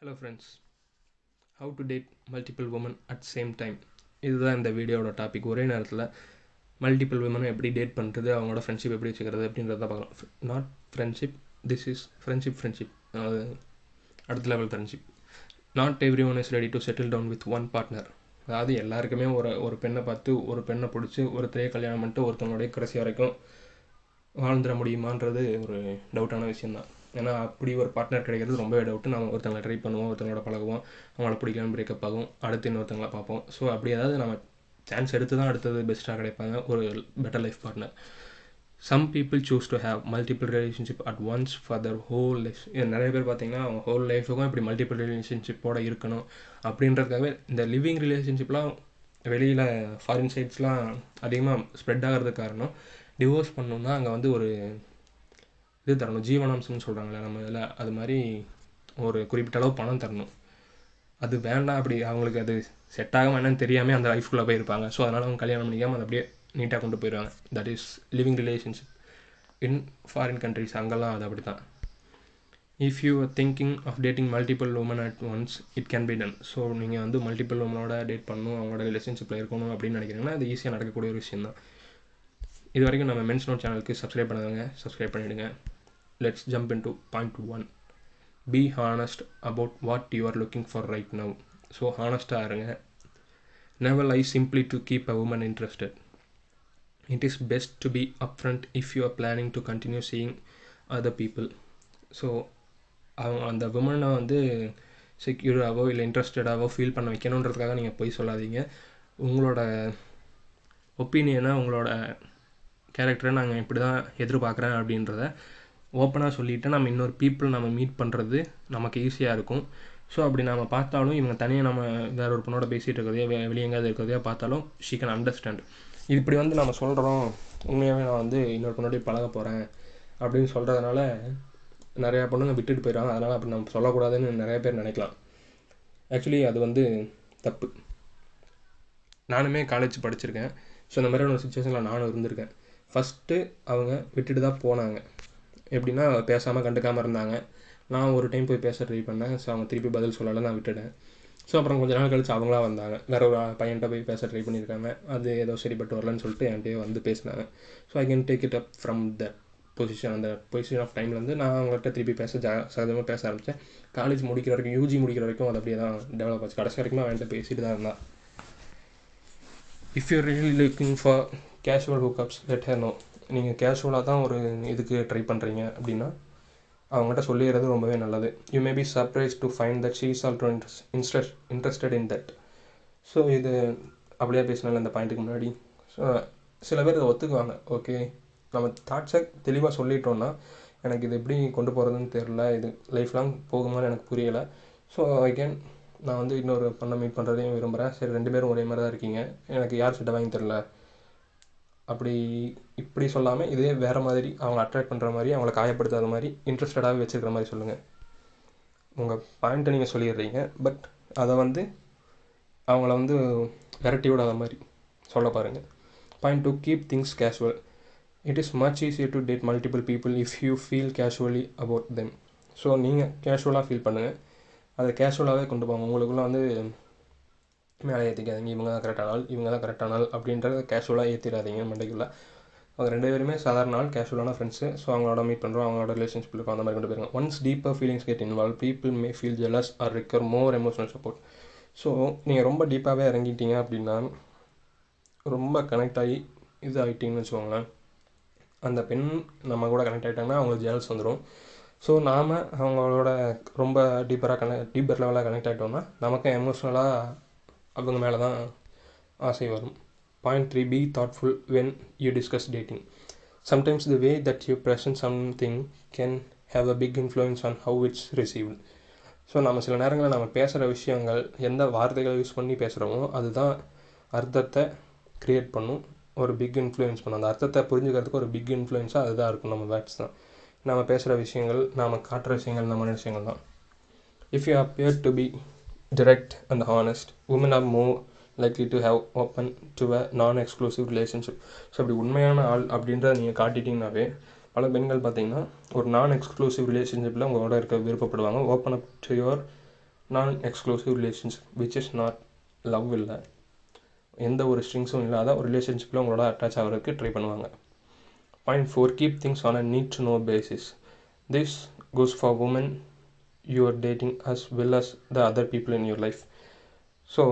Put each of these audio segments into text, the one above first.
Hello friends, how to date multiple women at same time. இதுதான் இந்த வீடியோட topic. ஒரே நேரத்தில் மல்டிபிள் உமனை எப்படி டேட் பண்ணுறது, அவங்களோட ஃப்ரெண்ட்ஷிப் எப்படி வச்சுக்கிறது அப்படின்றத பார்க்கலாம். Not friendship, this is friendship. அடுத்த level friendship. Not everyone is ready to settle down with one partner. அதாவது எல்லாருக்குமே ஒரு பெண்ணை பார்த்து ஒரு பெண்ணை பிடிச்சி ஒருத்தரையே கல்யாணம் பண்ணிட்டு ஒருத்தவங்களுடைய கடைசி வரைக்கும் வாழ்ந்துட முடியுமான்றது ஒரு டவுட்டான விஷயந்தான். ஏன்னா அப்படி ஒரு பார்ட்னர் கிடைக்கிறது ரொம்பவே டவுட்டு. நம்ம ஒருத்தவங்களை ட்ரை பண்ணுவோம், ஒருத்தவங்களோட பழகுவோம், அவங்கள பிடிக்கலான்னு பிரேக்கப் ஆகும், அடுத்து இன்னொருத்தவங்களை பார்ப்போம். ஸோ அப்படி ஏதாவது நம்ம சான்ஸ் எடுத்து தான் அடுத்தது பெஸ்ட்டாக கிடைப்பாங்க ஒரு better life partner. Some people choose to have multiple relationship at once for their whole life. நிறைய பேர் பார்த்தீங்கன்னா அவங்க ஹோல் லைஃபுக்கும் இப்படி மல்டிபிள் ரிலேஷன்ஷிப்போடு இருக்கணும் அப்படின்றதுக்காகவே இந்த லிவிங் ரிலேஷன்ஷிப்லாம் வெளியில் ஃபாரின் சைட்ஸ்லாம் அதிகமாக ஸ்ப்ரெட் ஆகிறதுக்கு காரணம், டிவோர்ஸ் பண்ணணுன்னா அங்கே ஒரு இது தரணும், ஜீவனாம்சம்னு சொல்கிறாங்களே நம்ம இதில், அது மாதிரி ஒரு குறிப்பிட்ட அளவு பணம் தரணும். அது வேண்டாம், அப்படி அவங்களுக்கு அது செட் ஆகாமல் என்னன்னு தெரியாமல் அந்த லைஃப்குள்ளே போயிருப்பாங்க. ஸோ அதனால் அவங்க கல்யாணம் பண்ணிக்காமல் அதை அப்படியே நீட்டாக கொண்டு போயிடுவாங்க. That is living relationship in foreign countries. அங்கெல்லாம் அது அப்படி தான். If you are thinking of dating multiple women at once, it can be done. So நீங்கள் மல்டிபிள் உமனோட டேட் பண்ணணும், அவங்களோட ரிலேஷன்ஷிப்பில் இருக்கணும் அப்படின்னு நினைக்கிறீங்கன்னா அது ஈஸியாக நடக்கக்கூடிய ஒரு விஷயம் தான். இது வரைக்கும் நம்ம மென்ஸ் நோட் சேனலுக்கு சப்ஸ்கிரைப் பண்ணாதவங்க சப்ஸ்கிரைப் பண்ணிவிடுங்க. Let's jump into point 1. Be honest about what you are looking for right now. So honest-ஆ இருங்க. Never lie simply to keep a woman interested. It is best to be upfront if you are planning to continue seeing other people. So அந்த விமனை செக்யூராகவோ இல்லை இன்ட்ரெஸ்டடாகவோ feel பண்ண வைக்கணுன்றதுக்காக நீங்கள் போய் சொல்லாதீங்க. உங்களோட ஒப்பீனியனை, உங்களோட கேரக்டரை நாங்கள் இப்படி தான் எதிர்பார்க்குறேன் அப்படின்றத ஓப்பனாக சொல்லிவிட்டு நம்ம இன்னொரு பீப்புள் நம்ம மீட் பண்ணுறது நமக்கு ஈஸியாக இருக்கும். ஸோ அப்படி நம்ம பார்த்தாலும் இவங்க தனியாக நம்ம வேற ஒரு பொண்ணோட பேசிகிட்டு இருக்கிறதையோ வெளியே எங்கேயாவது இருக்கிறதையோ பார்த்தாலும் ஷீ கேன் அண்டர்ஸ்டாண்ட். இது இப்படி நம்ம சொல்கிறோம், உண்மையாகவே நான் இன்னொரு பொண்ணோடய பழக போகிறேன் அப்படின்னு சொல்கிறதுனால நிறையா பொண்ணுங்க விட்டுட்டு போயிடுவாங்க. அதனால் அப்படி நம்ம சொல்லக்கூடாதுன்னு நிறைய பேர் நினைக்கலாம். ஆக்சுவலி அது தப்பு. நானுமே காலேஜ் படிச்சிருக்கேன். ஸோ இந்த மாதிரியான ஒரு சுச்சுவேஷனில் நானும் இருந்திருக்கேன். ஃபஸ்ட்டு அவங்க விட்டுட்டு தான் போனாங்க. எப்படின்னா பேசாமல் கண்டுக்காமல் இருந்தாங்க. நான் ஒரு டைம் போய் பேச ட்ரை பண்ணேன். ஸோ அவங்க திருப்பி பதில் சொல்லலை, நான் விட்டுட்டேன். ஸோ அப்புறம் கொஞ்சம் நாள் கழிச்சு அவங்களா வந்தாங்க. வேறு ஒரு பையன்கிட்ட போய் பேச ட்ரை பண்ணியிருக்காங்க. அது ஏதோ சரிப்பட்டு வரலன்னு சொல்லிட்டு என்கிட்ட பேசினாங்க. So I can take it up from that position. அந்த பொசிஷன் ஆஃப் டைம்லேருந்து நான் அவங்கள்ட்ட திருப்பி சகஜமாக பேச ஆரம்பித்தேன். காலேஜ் முடிக்கிற வரைக்கும், யூஜி முடிக்கிற வரைக்கும் அது அப்படியே தான் டெவலப் ஆச்சு. கடைசி வரைக்கும் அவன்கிட்ட பேசிட்டு தான் இருந்தான். If you really looking for casual hookups, let her know. நீங்கள் கேஷுவலாக தான் ஒரு இதுக்கு ட்ரை பண்ணுறீங்க அப்படின்னா அவங்ககிட்ட சொல்லிடுறது ரொம்பவே நல்லது. You may be surprise to find that she is also interested in that. So இது அப்படியே பேசினால இந்த பாயிண்ட்டுக்கு முன்னாடி ஸோ சில பேர் இதை ஒத்துக்குவாங்க. ஓகே, நம்ம தாட்ஸை தெளிவாக சொல்லிட்டோன்னா எனக்கு இது எப்படி கொண்டு போகிறதுன்னு தெரில, இது லைஃப் லாங் போகுமான்னு எனக்கு புரியலை. ஸோ அகேன் நான் இன்னொரு பொண்ணை மீட் பண்ணுறதையும் விரும்புகிறேன். சரி, 2 பேரும் ஒரே மாதிரி தான் இருக்கீங்க, எனக்கு யார் செட்டை வாங்கி தரல அப்படி இப்படி சொல்லாமல் இதே வேறு மாதிரி அவங்கள அட்ராக்ட் பண்ணுற மாதிரி, அவங்கள காயப்படுத்தாத மாதிரி, இன்ட்ரெஸ்டடாகவே வச்சுருக்கிற மாதிரி சொல்லுங்கள். உங்கள் பாயிண்ட்டை நீங்கள் சொல்லிடுறீங்க, பட் அதை அவங்கள விரட்டி விடாத மாதிரி சொல்ல பாருங்கள். Point 2, keep things casual. It is much easier to date multiple people if you feel casually about them. So நீங்கள் கேஷுவலாக ஃபீல் பண்ணுங்கள், அதை கேஷுவலாகவே கொண்டு போங்க. உங்களுக்குள்ளே மேலே ஏற்றிக்காதீங்க. இவங்க தான் கரெக்டான ஆள், இவங்க தான் கரெக்டான ஆள் அப்படின்றத கேஷுவலாக ஏற்றிடாதீங்க மண்டைக்குள்ளே. அவங்க 2 பேருமே சாதாரண ஆள், கேஷுவலான ஃப்ரெண்ட்ஸு. ஸோ அவங்களோட மீட் பண்ணுறோம், அவங்களோட ரிலேஷன்ஷிப் இருக்கும், அந்த மாதிரி கொண்டு போயிருங்க. Once deeper feelings get involve, people may feel jealous or require more emotional support. So நீங்கள் ரொம்ப டீப்பாகவே இறங்கிட்டீங்க அப்படின்னா, ரொம்ப கனெக்ட் ஆகி இது ஆகிட்டிங்கன்னு வச்சுக்கோங்களேன், அந்த பெண் நம்ம கூட கனெக்ட் ஆகிட்டாங்கன்னா அவங்களுக்கு ஜெலஸ் வந்துடும். ஸோ நாம் அவங்களோட ரொம்ப டீப்பர் லெவலாக கனெக்ட் ஆகிட்டோம்னா நமக்கு எமோஷ்னலாக அவங்க மேலே தான் ஆசை வரும். Point 3, be thoughtful when you discuss dating. Sometimes the way that you present something can have a big influence on how it's received. So நம்ம சில நேரங்களில் நம்ம பேசுகிற விஷயங்கள், எந்த வார்த்தைகளை யூஸ் பண்ணி பேசுகிறோமோ அதுதான் அர்த்தத்தை க்ரியேட் பண்ணும், ஒரு பிக் இன்ஃப்ளூயன்ஸ் பண்ணும். அந்த அர்த்தத்தை புரிஞ்சுக்கிறதுக்கு ஒரு பிக் இன்ஃப்ளூயன்ஸாக அதுதான் இருக்கும். நம்ம வேர்ட்ஸ் தான், நம்ம பேசுகிற விஷயங்கள், நாம் காட்டுற விஷயங்கள், இந்த மாதிரி விஷயங்கள் தான். If you appear to be direct and honest, women are more likely to have open to a non-exclusive relationship. So அப்படி உண்மையான ஆள் அப்படின்றத நீங்கள் காட்டிட்டிங்கனாவே பல பெண்கள் பார்த்தீங்கன்னா ஒரு நான் எக்ஸ்க்ளூசிவ் ரிலேஷன்ஷிப்பில் உங்களோட இருக்க விருப்பப்படுவாங்க. ஓப்பன் அப் டு யுவர் நான் exclusive relationship which is not love இல்லை, எந்த ஒரு ஸ்ட்ரிங்ஸும் இல்லாத ஒரு ரிலேஷன்ஷிப்பில் உங்களோட அட்டாச் ஆகிறதுக்கு ட்ரை பண்ணுவாங்க. Point 4, keep things on a need to know basis. This goes for women you are dating as well as the other people in your life. So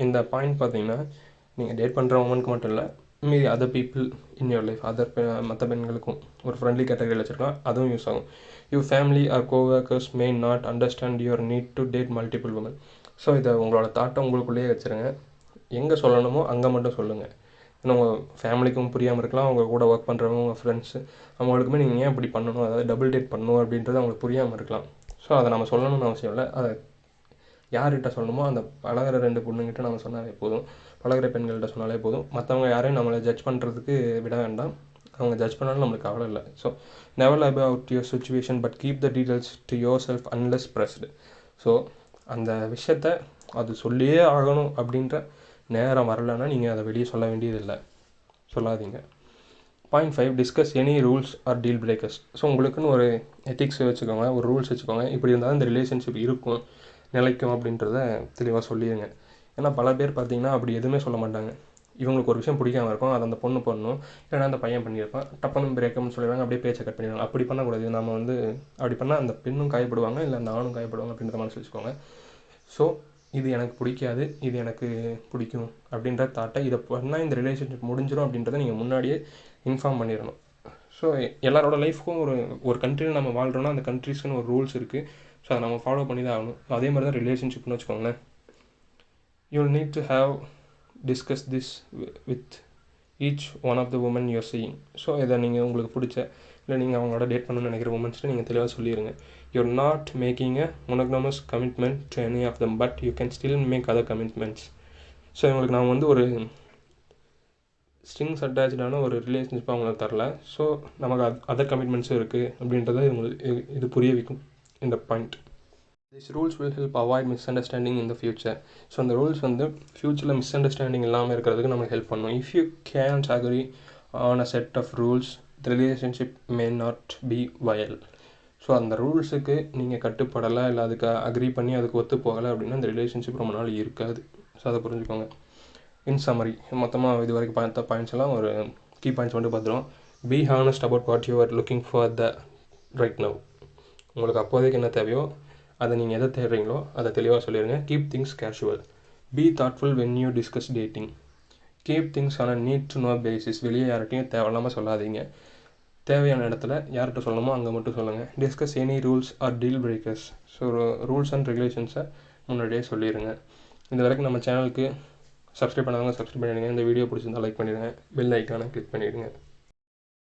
இந்த பாயிண்ட் பார்த்தீங்கன்னா நீங்கள் டேட் பண்ணுற உமனுக்கு மட்டும் இல்லை, மீதி other people in your life, மற்ற பெண்களுக்கும் ஒரு ஃப்ரெண்ட்லி கேட்டகரியில் வச்சுருக்கலாம், அதுவும் யூஸ் ஆகும். Your family or coworkers may not understand your need to date multiple women. So இதை உங்களோட தாட்டை உங்களுக்குள்ளேயே வச்சுருங்க. எங்கே சொல்லணுமோ அங்கே மட்டும் சொல்லுங்கள். ஏன்னா உங்கள் ஃபேமிலிக்கும் புரியாமல் இருக்கலாம், அவங்க கூட ஒர்க் பண்ணுறவங்க, உங்கள் ஃப்ரெண்ட்ஸு, அவங்களுக்குமே நீங்கள் ஏன் இப்படி பண்ணணும், அதாவது டபுள் டேட் பண்ணணும் அப்படின்றது அவங்களுக்கு புரியாமல் இருக்கலாம். ஸோ அதை நம்ம சொல்லணும்னு அவசியம் இல்லை. அதை யார்கிட்ட சொல்லணுமோ அந்த பழகிற 2 பொண்ணுங்கிட்ட நம்ம சொன்னாலே போதும், பழகிற பெண்கள்கிட்ட சொன்னாலே போதும். மற்றவங்க யாரையும் நம்மளை ஜட்ஜ் பண்ணுறதுக்கு விட வேண்டாம். அவங்க ஜட்ஜ் பண்ணாலும் நம்மளுக்கு கவலை இல்லை. So never lie about your situation but keep the details to yourself unless pressed. So அந்த விஷயத்த அது சொல்லியே ஆகணும் அப்படின்ற நேரம் வரலைன்னா நீங்கள் அதை வெளியே சொல்ல வேண்டியதில்லை, சொல்லாதீங்க. Point 5, discuss any rules or deal breakers. So உங்களுக்குன்னு ஒரு எத்திக்ஸ் வச்சுக்கோங்க, ஒரு ரூல்ஸ் வச்சுக்கோங்க. இப்படி இருந்தால் இந்த ரிலேஷன்ஷிப் இருக்கும், நிலைக்கும் அப்படின்றத தெளிவாக சொல்லிடுங்க. ஏன்னா பல பேர் பார்த்தீங்கன்னா அப்படி எதுவுமே சொல்ல மாட்டாங்க. இவங்களுக்கு ஒரு விஷயம் பிடிக்காம இருக்கும், அதை அந்த பொண்ணு பண்ணணும், இல்லைனா அந்த பையன் பண்ணியிருப்பான், டப்புன்னு பிரேக்கப்னு சொல்லிடுவாங்க, அப்படியே பேச்சை கட் பண்ணிடுவாங்க. அப்படி பண்ணக்கூடாது. நம்ம அப்படி பண்ணால் அந்த பெண்ணும் காயப்படுவாங்க, இல்லை நானும் காயப்படுவாங்க அப்படின்ற மனசு வச்சுக்கோங்க. ஸோ இது எனக்கு பிடிக்காது, இது எனக்கு பிடிக்கும் அப்படின்ற தாட்டை, இதை பண்ணால் இந்த ரிலேஷன்ஷிப் முடிஞ்சிடும் அப்படின்றத நீங்கள் முன்னாடியே இன்ஃபார்ம் பண்ணிடணும். ஸோ எல்லாரோட லைஃப்க்கும் ஒரு கண்ட்ரியில் நம்ம வாழ்கிறோன்னா அந்த கண்ட்ரிஸ்க்குன்னு ஒரு ரூல்ஸ் இருக்குது. ஸோ அதை நம்ம ஃபாலோ பண்ணி தான் ஆகணும். அதே மாதிரி தான் ரிலேஷன்ஷிப்னு வச்சுக்கோங்களேன். You will need to have discuss this with each one of the women you're seeing. So இதை நீங்கள் உங்களுக்கு பிடிச்ச, இல்லை நீங்கள் அவங்களோட டேட் பண்ணணும்னு நினைக்கிற உமன்ஸ்ட்டு நீங்கள் தெளிவாக சொல்லிடுங்க. You're not making a monogamous commitment to any of them, but you can still make other commitments. So இவங்களுக்கு நான் ஒரு ஸ்ட்ரிங்ஸ் அட்டாச்சான ஒரு ரிலேஷன்ஷிப் அவங்களுக்கு தரல. ஸோ நமக்கு அதர் கமிட்மெண்ட்ஸும் இருக்குது அப்படின்றத இது புரிய வைக்கும் இந்த பாயிண்ட். This rules will help avoid misunderstanding in the future. So அந்த ரூல்ஸ் ஃப்யூச்சரில் மிஸ் அண்டர்ஸ்டாண்டிங் இல்லாமல் இருக்கிறதுக்கு நமக்கு ஹெல்ப் பண்ணும். If you can't agree on a set of rules the relationship may not be viable. So அந்த ரூல்ஸுக்கு நீங்கள் கட்டுப்படலை, இல்லை அதுக்கு அக்ரி பண்ணி அதுக்கு ஒத்து போகலை அப்படின்னா அந்த ரிலேஷன்ஷிப் ரொம்ப நாள் இருக்காது. ஸோ அதை புரிஞ்சுக்கோங்க. இன் சம்மரி, மொத்தமாக இது வரைக்கும் பார்த்த பாயிண்ட்ஸ் எல்லாம் ஒரு கீ பாயிண்ட்ஸ் மட்டும் பார்த்துருவோம். Be honest about what you are looking for the right now. உங்களுக்கு அப்போதைக்கு என்ன தேவையோ அதை நீங்கள் எதை தேடுறீங்களோ அதை தெளிவாக சொல்லிடுங்க. Keep things casual. Be thoughtful when you discuss dating. Keep things on a need to know basis. வெளியே யார்கிட்டையும் தேவையில்லாமல் சொல்லாதீங்க. தேவையான இடத்துல யார்கிட்ட சொல்லணுமோ அங்கே மட்டும் சொல்லுங்கள். Discuss any rules or deal breakers. So rules and ரெகுலேஷன்ஸை முன்னாடியே சொல்லிடுங்க. இது வரைக்கும் நம்ம சேனலுக்கு சப்ஸ்கிரைப் பண்ணாதவங்க சப்ஸ்கிரைப் பண்ணிடுங்க. இந்த வீடியோ பிடிச்சிருந்தா லைக் பண்ணிடுங்க. பெல் ஐக்கானை கிளிக் பண்ணிவிடுங்க.